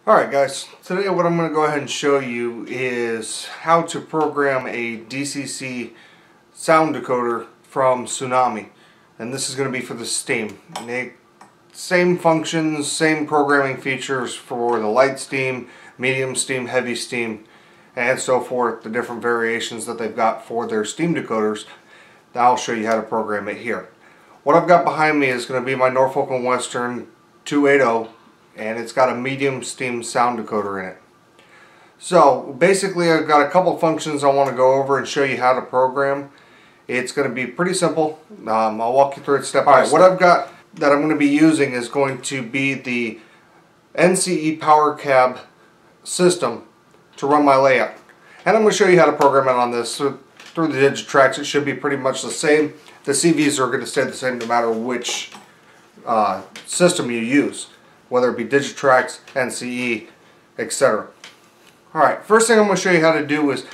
Alright guys, today what I'm going to go ahead and show you is how to program a DCC sound decoder from Tsunami. And this is going to be for the Steam. Same functions, same programming features for the light steam, medium steam, heavy steam, and so forth, the different variations that they've got for their Steam decoders. Now I'll show you how to program it here. What I've got behind me is going to be my Norfolk & Western 280, and it's got a medium steam sound decoder in it. So basically I've got a couple functions I want to go over and show you how to program. It's going to be pretty simple. I'll walk you through it step by step. What I've got that I'm going to be using is going to be the NCE Power Cab system to run my layout. And I'm going to show you how to program it on this. So through the Digitrax it should be pretty much the same. The CVs are going to stay the same no matter which system you use, whether it be Digitrax, NCE, etc. Alright, first thing I'm going to show you how to do is,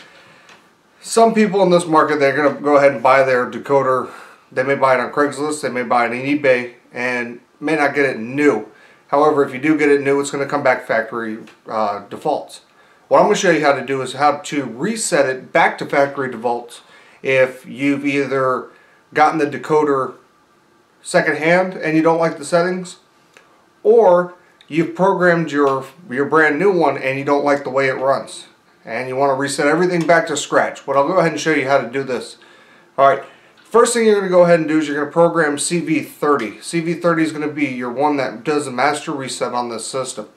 some people in this market, they're going to go ahead and buy their decoder. They may buy it on Craigslist, they may buy it on eBay, and may not get it new. However, if you do get it new, it's going to come back factory defaults. What I'm going to show you how to do is how to reset it back to factory defaults if you've either gotten the decoder secondhand and you don't like the settings, or you've programmed your brand new one and you don't like the way it runs and you want to reset everything back to scratch. But I'll go ahead and show you how to do this. Alright, first thing you're going to go ahead and do is you're going to program CV30. CV30 is going to be your one that does the master reset on this system.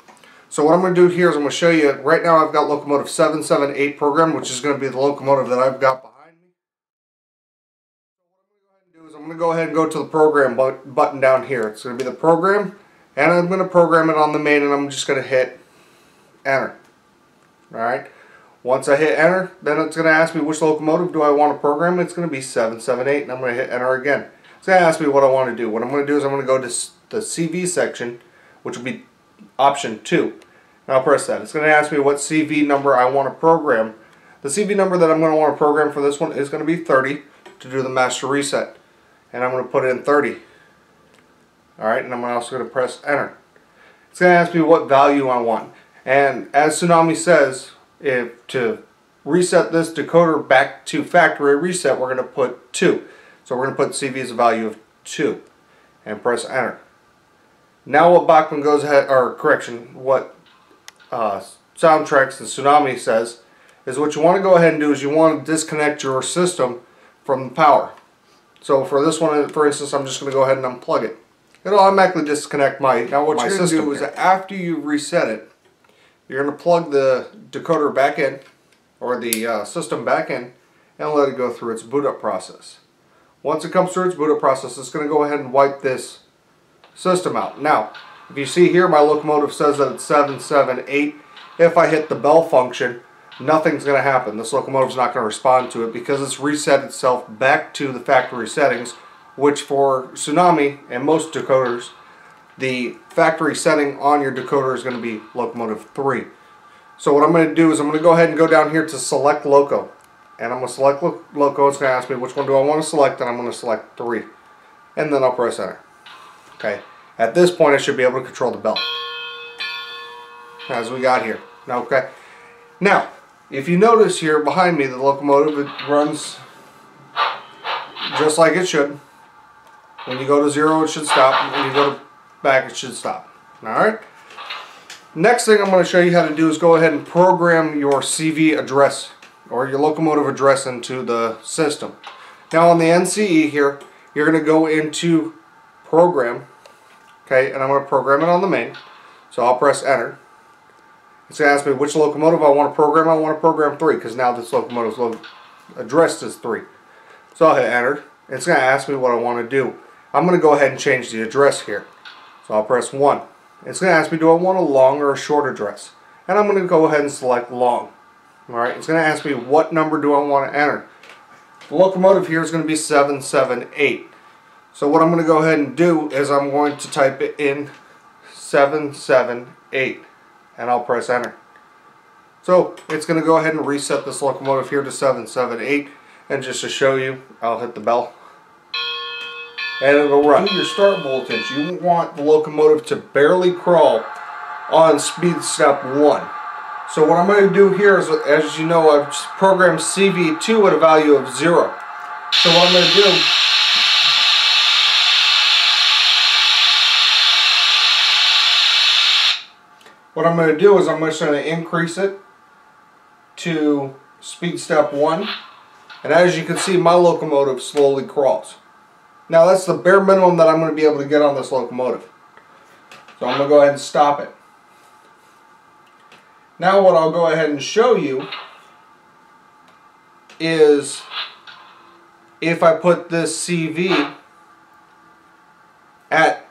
So what I'm going to do here is I'm going to show you, right now I've got locomotive 778 programmed, which is going to be the locomotive that I've got behind me. So what I'm going to go ahead and do is I'm going to go ahead and go to the program button down here. It's going to be the program, and I'm going to program it on the main, and I'm just going to hit enter. Alright, once I hit enter, then it's going to ask me which locomotive do I want to program. It's going to be 778, and I'm going to hit enter again. It's going to ask me what I want to do. What I'm going to do is I'm going to go to the CV section, which will be option 2, and I'll press that. It's going to ask me what CV number I want to program. The CV number that I'm going to want to program for this one is going to be 30 to do the master reset, and I'm going to put in 30. Alright, and I'm also going to press enter. It's going to ask me what value I want, and as Tsunami says, if to reset this decoder back to factory reset, we're going to put 2. So we're going to put CV as a value of 2 and press enter. Now what Bachman goes ahead, or correction, what Soundtrax and Tsunami says is what you want to go ahead and do is you want to disconnect your system from the power. So for this one, for instance, I'm just going to go ahead and unplug it. It'll automatically disconnect my system. Now what you're going to do is after you reset it, you're going to plug the decoder back in, or the system back in, and let it go through its boot up process. Once it comes through its boot up process, it's going to go ahead and wipe this system out. Now, if you see here, my locomotive says that it's 778. If I hit the bell function, nothing's going to happen. This locomotive's not going to respond to it because it's reset itself back to the factory settings, which for Tsunami and most decoders, the factory setting on your decoder is going to be locomotive 3. So what I'm going to do is I'm going to go ahead and go down here to select loco, and I'm going to select loco. It's going to ask me which one do I want to select, and I'm going to select 3, and then I'll press enter. Okay, at this point I should be able to control the bell as we got here. Okay, now if you notice here behind me, the locomotive, it runs just like it should. When you go to 0, it should stop, and when you go back, it should stop. Alright, next thing I'm going to show you how to do is go ahead and program your CV address, or your locomotive address, into the system. Now on the NCE here, you're going to go into program, okay, and I'm going to program it on the main. So I'll press enter. It's going to ask me which locomotive I want to program. I want to program 3 because now this locomotive's addressed as 3. So I'll hit enter. It's going to ask me what I want to do. I'm going to go ahead and change the address here. So I'll press 1. It's going to ask me, do I want a long or a short address? And I'm going to go ahead and select long. Alright, it's going to ask me what number do I want to enter. The locomotive here is going to be 778. So what I'm going to go ahead and do is I'm going to type it in 778, and I'll press enter. So it's going to go ahead and reset this locomotive here to 778, and just to show you, I'll hit the bell and it'll run. Do your start voltage. You want the locomotive to barely crawl on speed step 1. So what I'm going to do here is, as you know, I've programmed CV2 at a value of 0. So what I'm going to do is I'm just going to increase it to speed step 1, and as you can see, my locomotive slowly crawls. Now that's the bare minimum that I'm going to be able to get on this locomotive. So I'm going to go ahead and stop it. Now what I'll go ahead and show you is if I put this CV at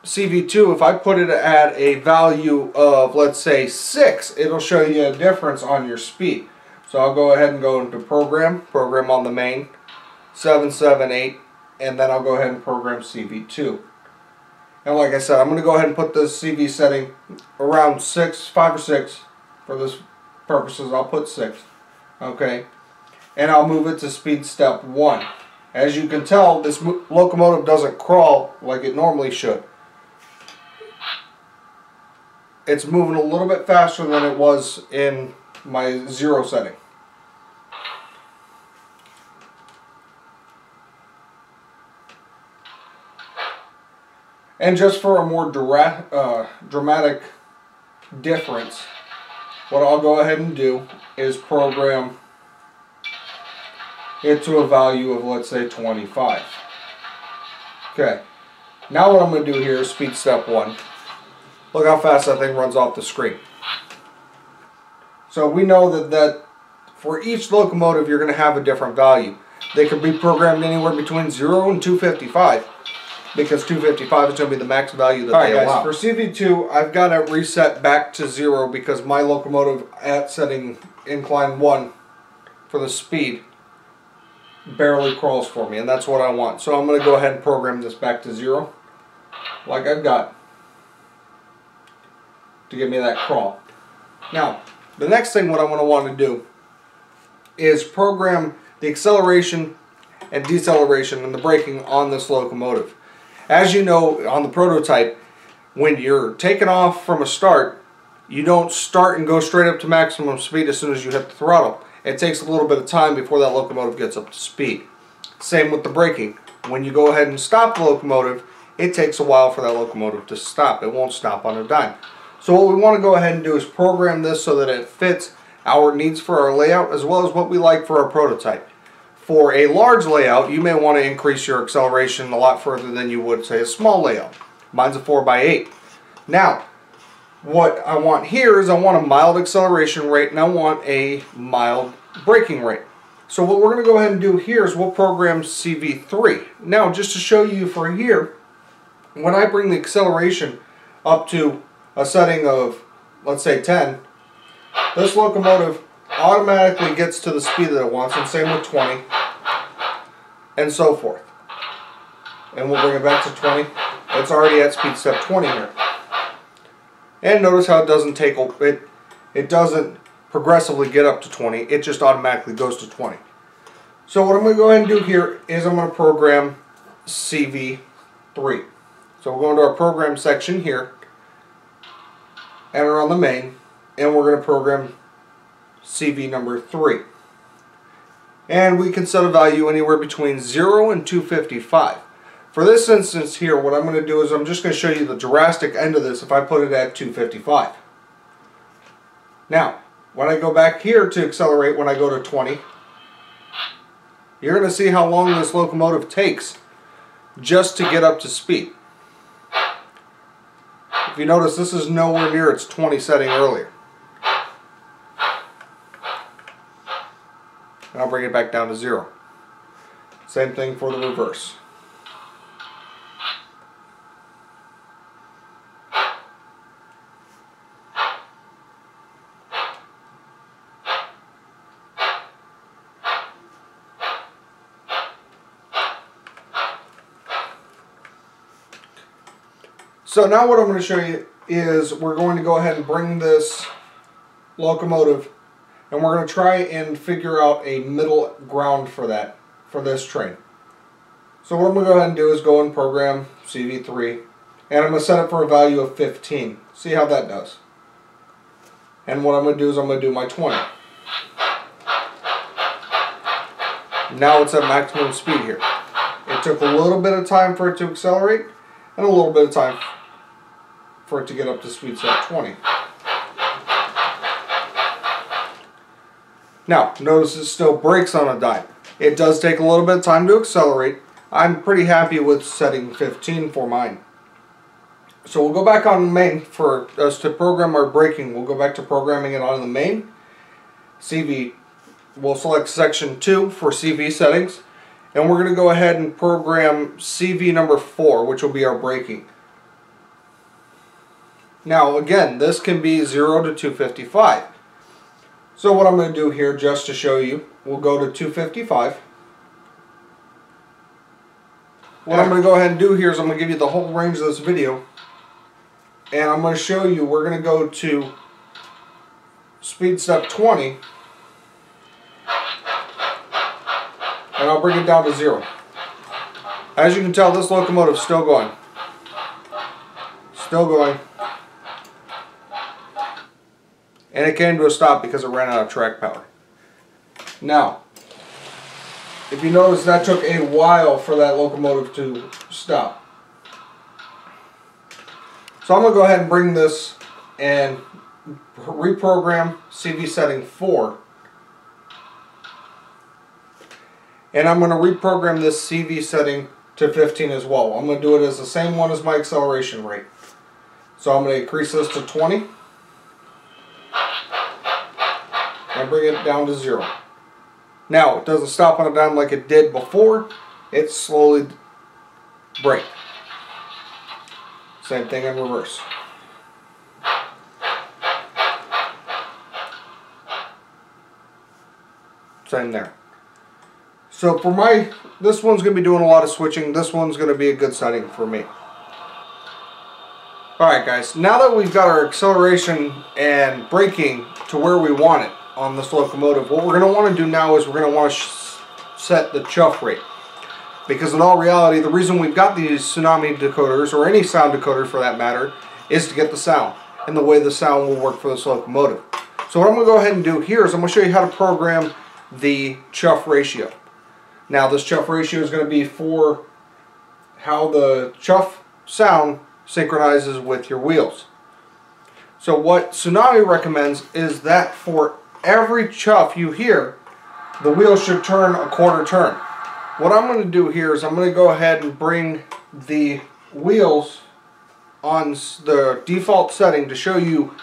CV2, if I put it at a value of, let's say, 6, it'll show you a difference on your speed. So I'll go ahead and go into program on the main, 778, and then I'll go ahead and program CV2. And like I said, I'm going to go ahead and put this CV setting around 6, 5 or 6. For this purposes, I'll put 6. Okay, and I'll move it to speed step 1. As you can tell, this locomotive doesn't crawl like it normally should. It's moving a little bit faster than it was in my 0 setting. And just for a more dramatic difference, what I'll go ahead and do is program it to a value of, let's say, 25. Okay, now what I'm going to do here is speed step 1. Look how fast that thing runs off the screen. So we know that for each locomotive you're going to have a different value. They could be programmed anywhere between 0 and 255. Because 255 is going to be the max value that they allow. For CV2, I've got it reset back to 0 because my locomotive at setting incline 1 for the speed barely crawls for me, and that's what I want. So I'm going to go ahead and program this back to 0, like I've got, to give me that crawl. Now, the next thing what I'm going to want to do is program the acceleration and deceleration and the braking on this locomotive. As you know, on the prototype, when you're taking off from a start, you don't start and go straight up to maximum speed as soon as you hit the throttle. It takes a little bit of time before that locomotive gets up to speed. Same with the braking. When you go ahead and stop the locomotive, it takes a while for that locomotive to stop. It won't stop on a dime. So what we want to go ahead and do is program this so that it fits our needs for our layout as well as what we like for our prototype. For a large layout, you may want to increase your acceleration a lot further than you would, say, a small layout. Mine's a 4x8. Now, what I want here is I want a mild acceleration rate and I want a mild braking rate. So what we're going to go ahead and do here is we'll program CV3. Now, just to show you for here, when I bring the acceleration up to a setting of, let's say, 10, this locomotive automatically gets to the speed that it wants, and same with 20, and so forth. And we'll bring it back to 20. It's already at speed step 20 here. And notice how it doesn't take it doesn't progressively get up to 20. It just automatically goes to 20. So what I'm going to go ahead and do here is I'm going to program CV3. So we'll go into our program section here, enter on the main, and we're going to program CV number 3. And we can set a value anywhere between 0 and 255. For this instance here, what I'm going to do is I'm just going to show you the drastic end of this if I put it at 255. Now, when I go back here to accelerate, when I go to 20, you're going to see how long this locomotive takes just to get up to speed. If you notice, this is nowhere near its 20 setting earlier. And I'll bring it back down to 0. Same thing for the reverse. So now what I'm going to show you is we're going to go ahead and bring this locomotive and we're going to try and figure out a middle ground for this train. So what I'm going to go ahead and do is go and program CV3, and I'm going to set it for a value of 15. See how that does. And what I'm going to do is I'm going to do my 20. Now it's at maximum speed here. It took a little bit of time for it to accelerate and a little bit of time for it to get up to speed set 20. Now, notice it still brakes on a dime. It does take a little bit of time to accelerate. I'm pretty happy with setting 15 for mine. So we'll go back on the main for us to program our braking. We'll go back to programming it on the main. CV, we'll select section 2 for CV settings. And we're going to go ahead and program CV number 4, which will be our braking. Now again, this can be 0 to 255. So what I'm going to do here, just to show you, we'll go to 255. What I'm going to go ahead and do here is I'm going to give you the whole range of this video. And I'm going to show you, we're going to go to speed step 20. And I'll bring it down to 0. As you can tell, this locomotive is still going. Still going. And it came to a stop because it ran out of track power. Now, if you notice, that took a while for that locomotive to stop. So I'm going to go ahead and bring this and reprogram CV setting 4. And I'm going to reprogram this CV setting to 15 as well. I'm going to do it as the same one as my acceleration rate. So I'm going to increase this to 20. And bring it down to 0. Now, it doesn't stop on a dime like it did before. It slowly brakes. Same thing in reverse. Same there. So for this one's going to be doing a lot of switching. This one's going to be a good setting for me. Alright guys, now that we've got our acceleration and braking to where we want it on this locomotive, what we're going to want to do now is we're going to want to set the chuff rate. Because in all reality, the reason we've got these Tsunami decoders, or any sound decoder for that matter, is to get the sound and the way the sound will work for this locomotive. So what I'm going to go ahead and do here is I'm going to show you how to program the chuff ratio. Now this chuff ratio is going to be for how the chuff sound synchronizes with your wheels. So what Tsunami recommends is that for every chuff you hear, the wheel should turn a quarter turn. What I'm going to do here is I'm going to go ahead and bring the wheels on the default setting to show you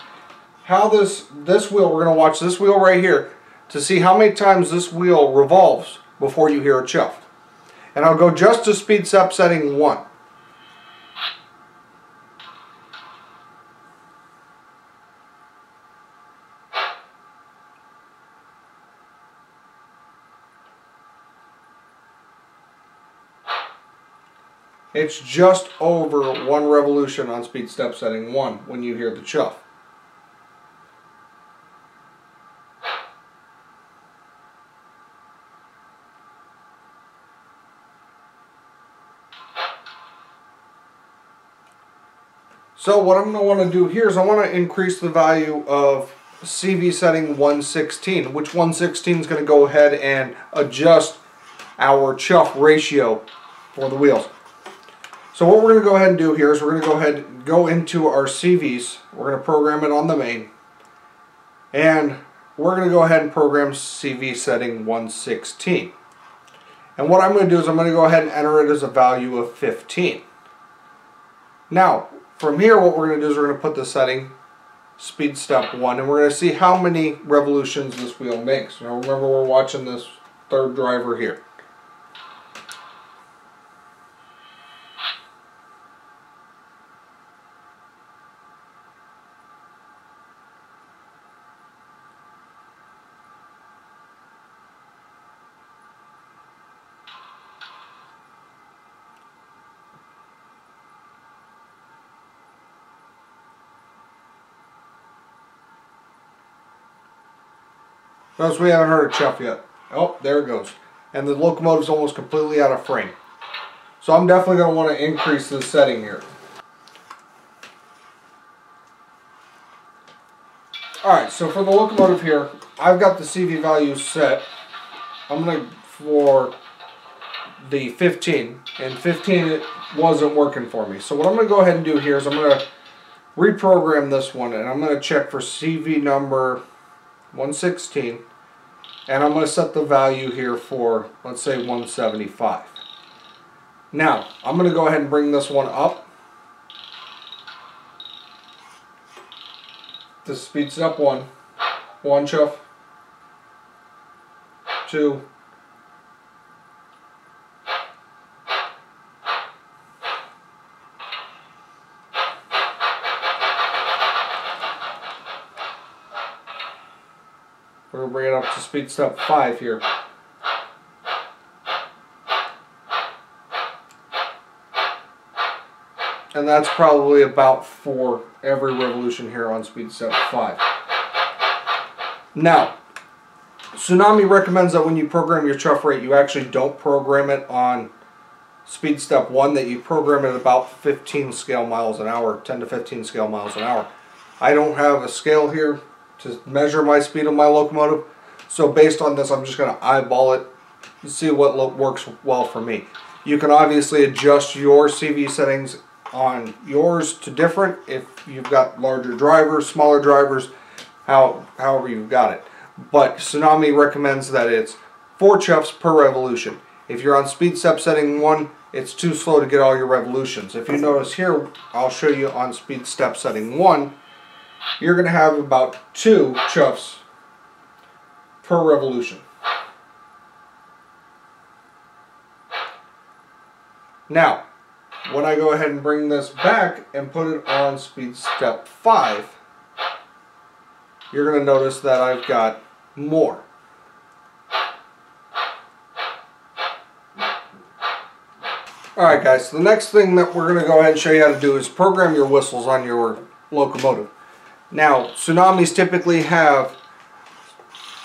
how this wheel, we're going to watch this wheel right here to see how many times this wheel revolves before you hear a chuff. And I'll go just to speed step setting 1. It's just over 1 revolution on speed step setting 1 when you hear the chuff. So what I'm going to want to do here is I want to increase the value of CV setting 116, which 116 is going to go ahead and adjust our chuff ratio for the wheels. So what we're going to go ahead and do here is we're going to go ahead and go into our CVs. We're going to program it on the main. And we're going to go ahead and program CV setting 116. And what I'm going to do is I'm going to go ahead and enter it as a value of 15. Now, from here what we're going to do is we're going to put the setting speed step 1 and we're going to see how many revolutions this wheel makes. Now remember, we're watching this third driver here. Notice we haven't heard a chuff yet. Oh, there it goes. And the locomotive's almost completely out of frame. So I'm definitely going to want to increase this setting here. Alright, so for the locomotive here, I've got the CV value set. I'm going to for the 15, and 15 it wasn't working for me. So what I'm going to go ahead and do here is I'm going to reprogram this one, and I'm going to check for CV number 116, and I'm going to set the value here for, let's say, 175. Now, I'm going to go ahead and bring this one up. This speeds it up one chuff, 2, we're going to bring it up to speed step 5 here. And that's probably about for every revolution here on speed step 5. Now, Tsunami recommends that when you program your chuff rate, you actually don't program it on speed step 1, that you program it at about 15 scale miles an hour, 10 to 15 scale miles an hour. I don't have a scale here to measure my speed of my locomotive, so based on this I'm just going to eyeball it and see what works well for me. You can obviously adjust your CV settings on yours to different if you've got larger drivers, smaller drivers, however you've got it. But Tsunami recommends that it's 4 chuffs per revolution. If you're on speed step setting 1, it's too slow to get all your revolutions. If you notice here, I'll show you on speed step setting 1, you're going to have about 2 chuffs per revolution. Now, when I go ahead and bring this back and put it on speed step 5, you're going to notice that I've got more. Alright guys, so the next thing that we're going to go ahead and show you how to do is program your whistles on your locomotive. Now, Tsunamis typically have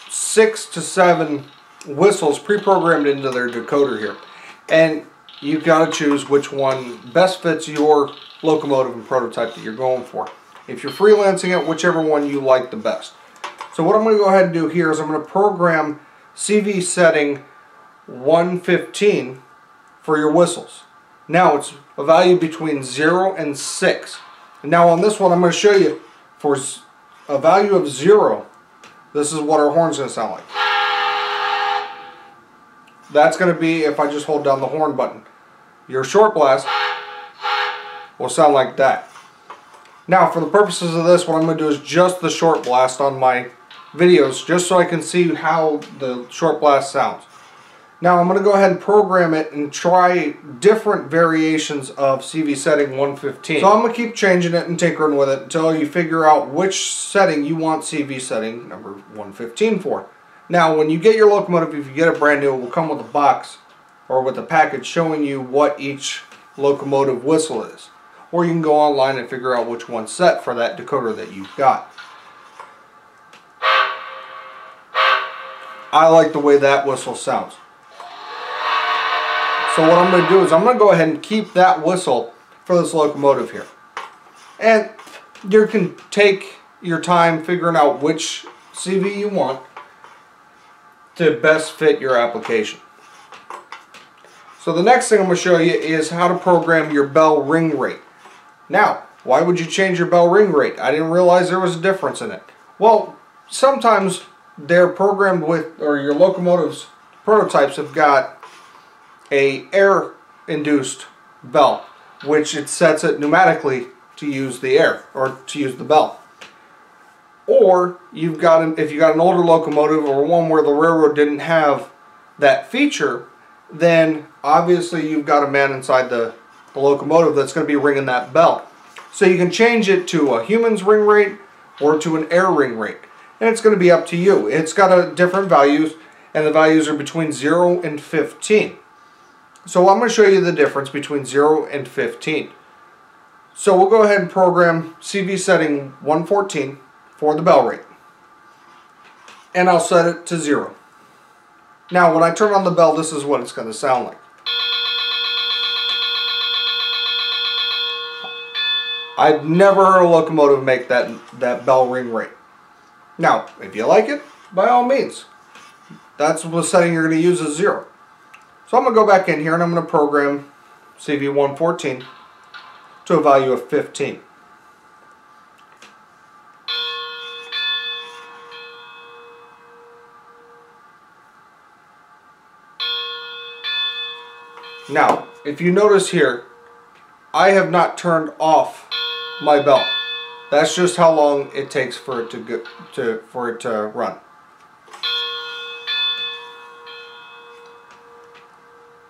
6 to 7 whistles pre-programmed into their decoder here. And you've got to choose which one best fits your locomotive and prototype that you're going for. If you're freelancing it, whichever one you like the best. So what I'm going to go ahead and do here is I'm going to program CV setting 115 for your whistles. Now it's a value between 0 and 6. And now on this one I'm going to show you for a value of 0, this is what our horn's going to sound like. That's going to be if I just hold down the horn button. Your short blast will sound like that. Now for the purposes of this, what I'm going to do is just the short blast on my videos, just so I can see how the short blast sounds. Now I'm going to go ahead and program it and try different variations of CV setting 115. So I'm going to keep changing it and tinkering with it until you figure out which setting you want CV setting number 115 for. Now when you get your locomotive, if you get it brand new, it will come with a box or with a package showing you what each locomotive whistle is. Or you can go online and figure out which one's set for that decoder that you've got. I like the way that whistle sounds. So what I'm going to do is I'm going to go ahead and keep that whistle for this locomotive here. And you can take your time figuring out which CV you want to best fit your application. So the next thing I'm going to show you is how to program your bell ring rate. Now, why would you change your bell ring rate? I didn't realize there was a difference in it. Well, sometimes they're programmed with, or your locomotive's prototypes have got a air-induced bell, which it sets it pneumatically to use the air, or to use the bell. Or you've got if you got an older locomotive or one where the railroad didn't have that feature, then obviously you've got a man inside the locomotive that's going to be ringing that bell. So you can change it to a human's ring rate or to an air ring rate. And it's going to be up to you. It's got different values, and the values are between 0 and 15. So I'm going to show you the difference between 0 and 15. So we'll go ahead and program CV setting 114 for the bell rate. And I'll set it to 0. Now when I turn on the bell, this is what it's going to sound like. I've never heard a locomotive make that bell ring rate. Now, if you like it, by all means. That's the setting you're going to use is 0. So I'm going to go back in here and I'm going to program CV114 to a value of 15. Now, if you notice here, I have not turned off my bell. That's just how long it takes for it to run.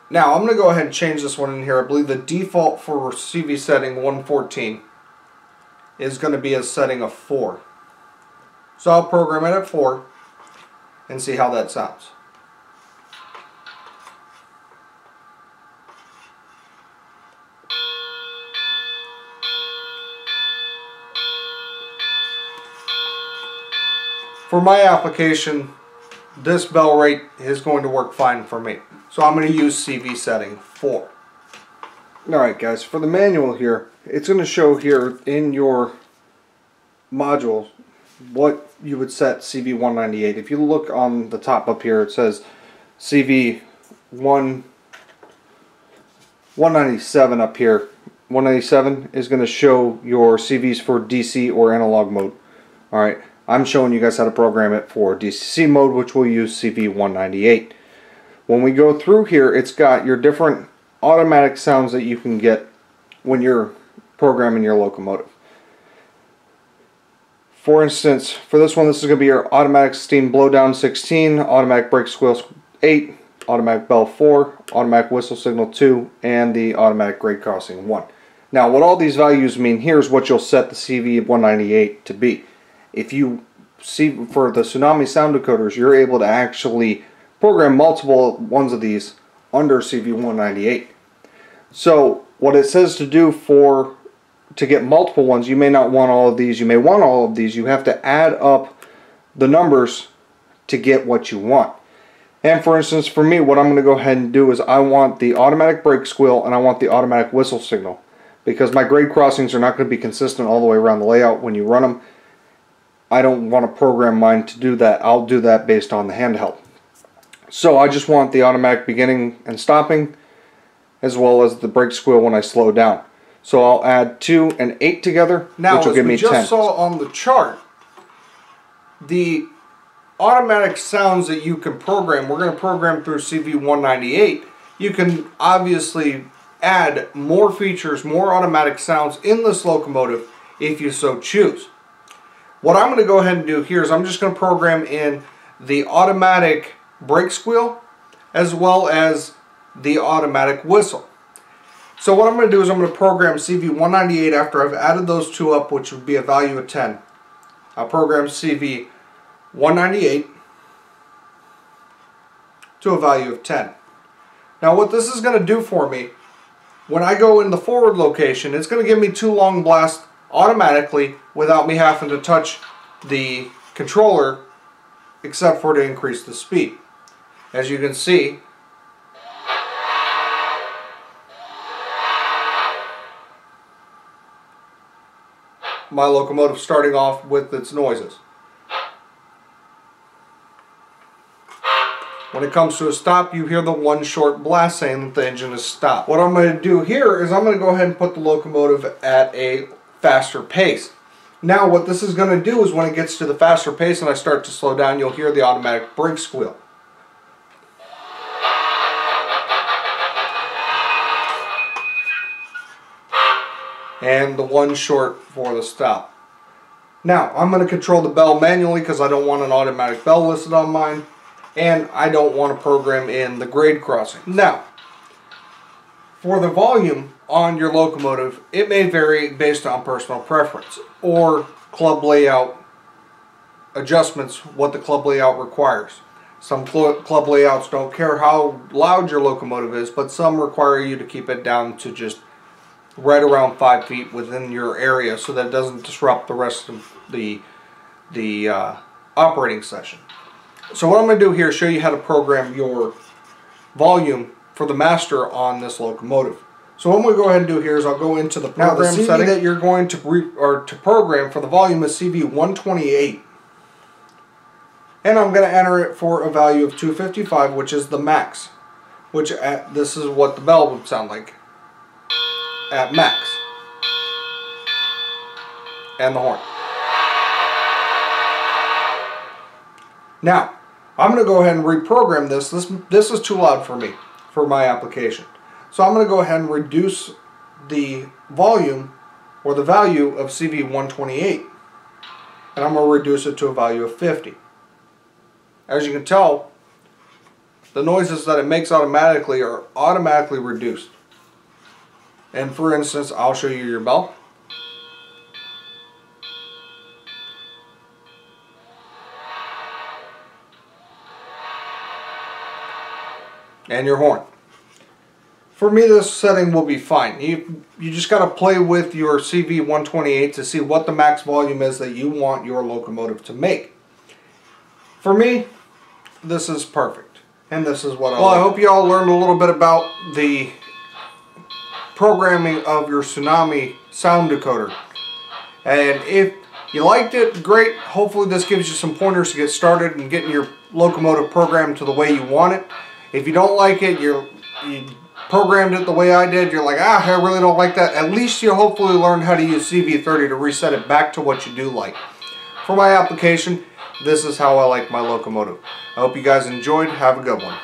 Now, I'm going to go ahead and change this one in here. I believe the default for CV setting 114 is going to be a setting of 4. So I'll program it at 4 and see how that sounds. For my application, this bell rate is going to work fine for me. So I'm going to use CV setting 4. Alright guys, for the manual here, it's going to show here in your module what you would set CV198. If you look on the top up here, it says CV197 up here. 197 is going to show your CVs for DC or analog mode. Alright. I'm showing you guys how to program it for DCC mode, which will use CV198. When we go through here, it's got your different automatic sounds that you can get when you're programming your locomotive. For instance, for this one, this is going to be your automatic steam blowdown 16, automatic brake squeal 8, automatic bell 4, automatic whistle signal 2, and the automatic grade crossing 1. Now, what all these values mean here is what you'll set the CV198 to be. If you see for the Tsunami sound decoders, you're able to actually program multiple ones of these under CV198. So what it says to do to get multiple ones, you may not want all of these, you may want all of these, you have to add up the numbers to get what you want. And for instance, for me, what I'm going to go ahead and do is I want the automatic brake squeal and I want the automatic whistle signal, because my grade crossings are not going to be consistent all the way around the layout when you run them. I don't want to program mine to do that. I'll do that based on the handheld. So I just want the automatic beginning and stopping, as well as the brake squeal when I slow down. So I'll add 2 and 8 together, now, which will give me 10. Now, as we just saw on the chart, the automatic sounds that you can program, we're going to program through CV198. You can obviously add more features, more automatic sounds in this locomotive if you so choose. What I'm going to go ahead and do here is I'm just going to program in the automatic brake squeal as well as the automatic whistle. So what I'm going to do is I'm going to program CV198 after I've added those two up, which would be a value of 10. I'll program CV198 to a value of 10. Now what this is going to do for me, when I go in the forward location, it's going to give me 2 long blasts automatically without me having to touch the controller except for to increase the speed. As you can see, my locomotive starting off with its noises. When it comes to a stop, you hear the one short blast saying that the engine is stopped. What I'm going to do here is I'm going to go ahead and put the locomotive at a faster pace. Now what this is going to do is when it gets to the faster pace and I start to slow down, you'll hear the automatic brake squeal. And the one short for the stop. Now I'm going to control the bell manually because I don't want an automatic bell listed on mine, and I don't want to program in the grade crossing. Now, for the volume on your locomotive, it may vary based on personal preference or club layout adjustments, what the club layout requires. Some club layouts don't care how loud your locomotive is, but some require you to keep it down to just right around 5 feet within your area so that it doesn't disrupt the rest of the operating session. So what I'm going to do here is show you how to program your volume for the master on this locomotive. So what I'm going to go ahead and do here is I'll go into the program setting that you're going to program for the volume is CV128. And I'm going to enter it for a value of 255, which is the max. Which this is what the bell would sound like at max. And the horn. Now, I'm going to go ahead and reprogram this. This is too loud for me, for my application. So I'm going to go ahead and reduce the volume or the value of CV128. And I'm going to reduce it to a value of 50. As you can tell, the noises that it makes automatically are automatically reduced. And for instance, I'll show you your bell. And your horn. For me, this setting will be fine. You just got to play with your CV128 to see what the max volume is that you want your locomotive to make. For me, this is perfect. And this is what I hope you all learned a little bit about the programming of your Tsunami sound decoder. And if you liked it, great. Hopefully this gives you some pointers to get started and getting your locomotive programmed to the way you want it. If you don't like it, you programmed it the way I did, you're like, I really don't like that. At least you hopefully learned how to use CV30 to reset it back to what you do like. For my application, this is how I like my locomotive. I hope you guys enjoyed. Have a good one.